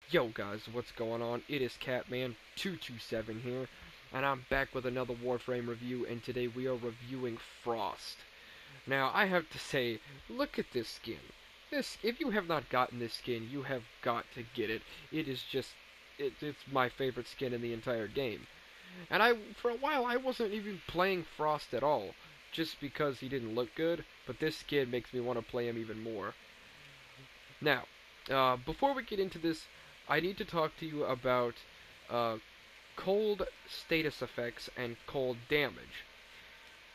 Yo guys, what's going on? It is Catman227 here, and I'm back with another Warframe review, and today we are reviewing Frost. Now, I have to say, look at this skin. If you have not gotten this skin, you have got to get it. It is just, it's my favorite skin in the entire game. And for a while, I wasn't even playing Frost at all, just because he didn't look good, but this skin makes me want to play him even more. Now, before we get into this, I need to talk to you about uh, cold status effects and cold damage.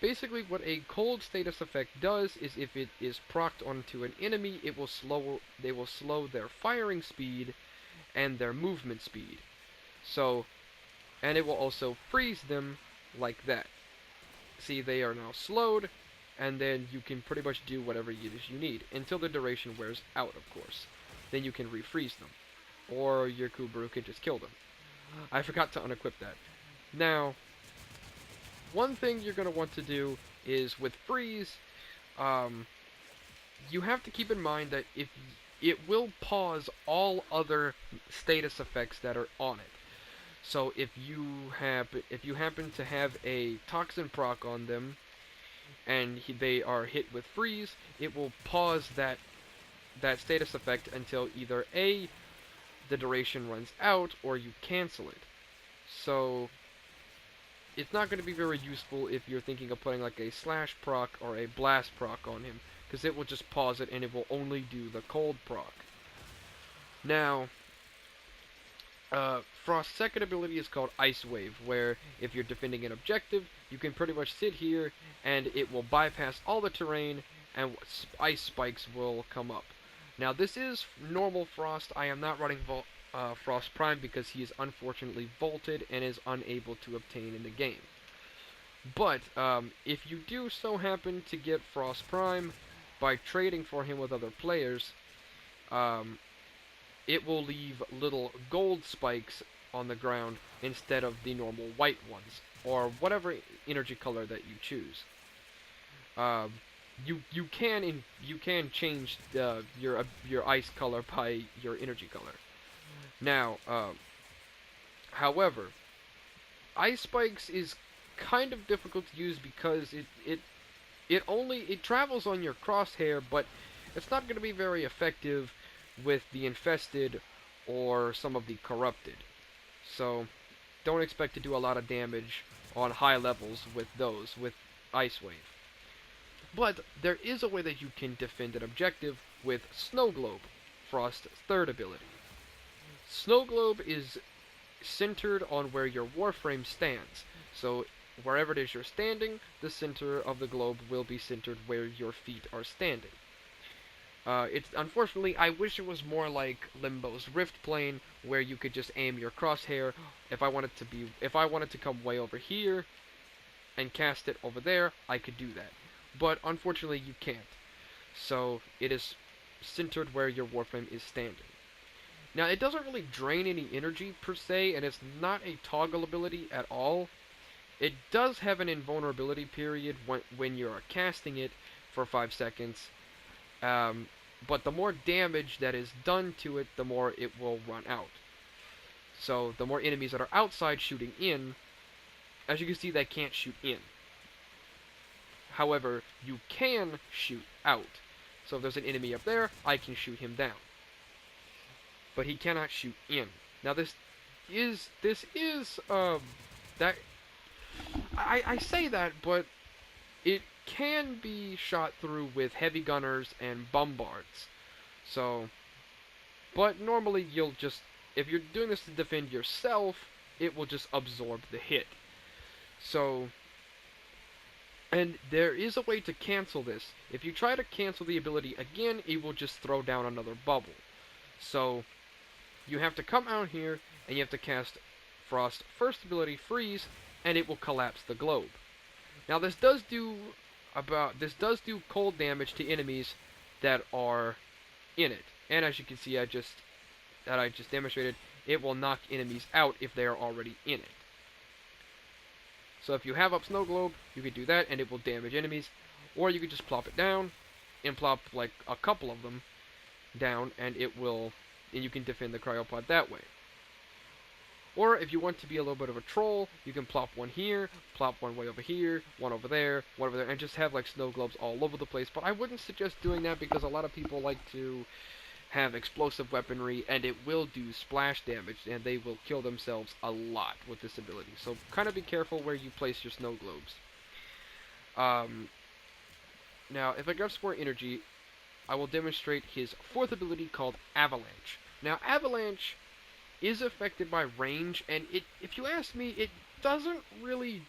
Basically, what a cold status effect does is if it is procced onto an enemy, they will slow their firing speed and their movement speed. So, and it will also freeze them like that. See, they are now slowed, and then you can pretty much do whatever it is you need until the duration wears out, of course. Then you can refreeze them, or your Kubaru can just kill them. I forgot to unequip that. Now, one thing you're going to want to do is with freeze, um, you have to keep in mind that if it will pause all other status effects that are on it. So if you happen to have a toxin proc on them and they are hit with freeze, it will pause that status effect until either A, the duration runs out, or you cancel it. So it's not going to be very useful if you're thinking of putting like a slash proc or a blast proc on him, because it will just pause it and it will only do the cold proc. Now, Frost's second ability is called Ice Wave, where if you're defending an objective, you can pretty much sit here and it will bypass all the terrain and ice spikes will come up. Now this is normal Frost. I am not running Frost Prime because he is unfortunately vaulted and is unable to obtain in the game. But if you do so happen to get Frost Prime by trading for him with other players, um, it will leave little gold spikes on the ground instead of the normal white ones, or whatever energy color that you choose. Um, you can change your ice color by your energy color. Now, however, ice spikes is kind of difficult to use because it travels on your crosshair, but it's not going to be very effective with the infested or some of the corrupted. So don't expect to do a lot of damage on high levels with those, with Ice Wave. But there is a way that you can defend an objective with Snow Globe, Frost's third ability. Snow Globe is centered on where your Warframe stands. So wherever it is you're standing, the center of the globe will be centered where your feet are standing. It's unfortunately, I wish it was more like Limbo's Rift Plane, where you could just aim your crosshair. If I wanted to come way over here and cast it over there, I could do that. But unfortunately, you can't. So it is centered where your Warframe is standing. Now, it doesn't really drain any energy per se, and it's not a toggle ability at all. It does have an invulnerability period when you're casting it for 5 seconds. But the more damage that is done to it, the more it will run out. So the more enemies that are outside shooting in, as you can see, they can't shoot in. However, you can shoot out. So if there's an enemy up there, I can shoot him down. But he cannot shoot in. Now that I say that, but it can be shot through with heavy gunners and bombards. So, but normally if you're doing this to defend yourself, it will just absorb the hit. So, and there is a way to cancel this. If you try to cancel the ability again, it will just throw down another bubble. So, you have to come out here and you have to cast Frost's first ability, Freeze, and it will collapse the globe. Now this does do cold damage to enemies that are in it. And as you can see, I just demonstrated, it will knock enemies out if they are already in it. So if you have up Snow Globe, you could do that and it will damage enemies. Or you could just plop it down and plop like a couple of them down and it will and you can defend the cryopod that way. Or if you want to be a little bit of a troll, you can plop one here, plop one way over here, one over there, and just have like snow globes all over the place. But I wouldn't suggest doing that because a lot of people like to have explosive weaponry, and it will do splash damage, and they will kill themselves a lot with this ability. So kind of be careful where you place your snow globes. Now, if I grab some more energy, I will demonstrate his fourth ability called Avalanche. Now, Avalanche is affected by range, and if you ask me, it doesn't really...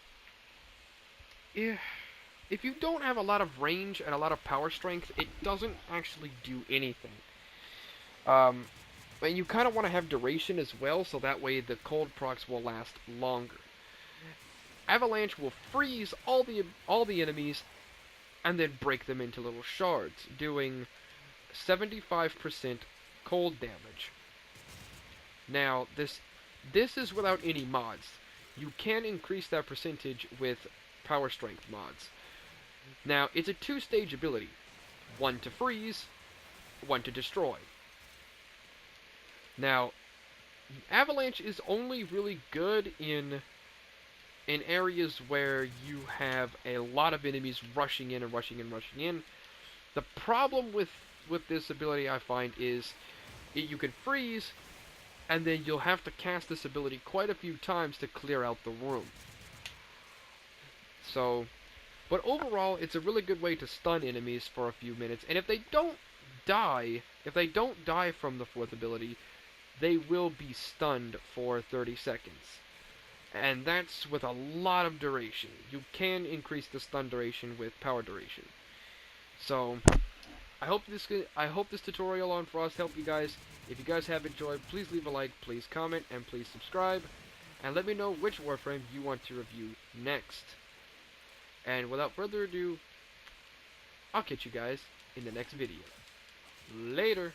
If you don't have a lot of range and a lot of power strength, it doesn't actually do anything. But you kind of want to have duration as well, so that way the cold procs will last longer. Avalanche will freeze all the enemies and then break them into little shards, doing 75% cold damage. Now, this is without any mods. You can increase that percentage with power strength mods. Now, it's a two-stage ability. One to freeze, one to destroy. Now, Avalanche is only really good in areas where you have a lot of enemies rushing in and rushing in and rushing in. The problem with this ability, I find, is you can freeze, and then you'll have to cast this ability quite a few times to clear out the room. So, but overall, it's a really good way to stun enemies for a few minutes, and if they don't die from the fourth ability, they will be stunned for 30 seconds. And that's with a lot of duration. You can increase the stun duration with power duration. So, I hope this tutorial on Frost helped you guys. If you guys have enjoyed, please leave a like, please comment, and please subscribe. And let me know which Warframe you want to review next. And without further ado, I'll catch you guys in the next video. Later!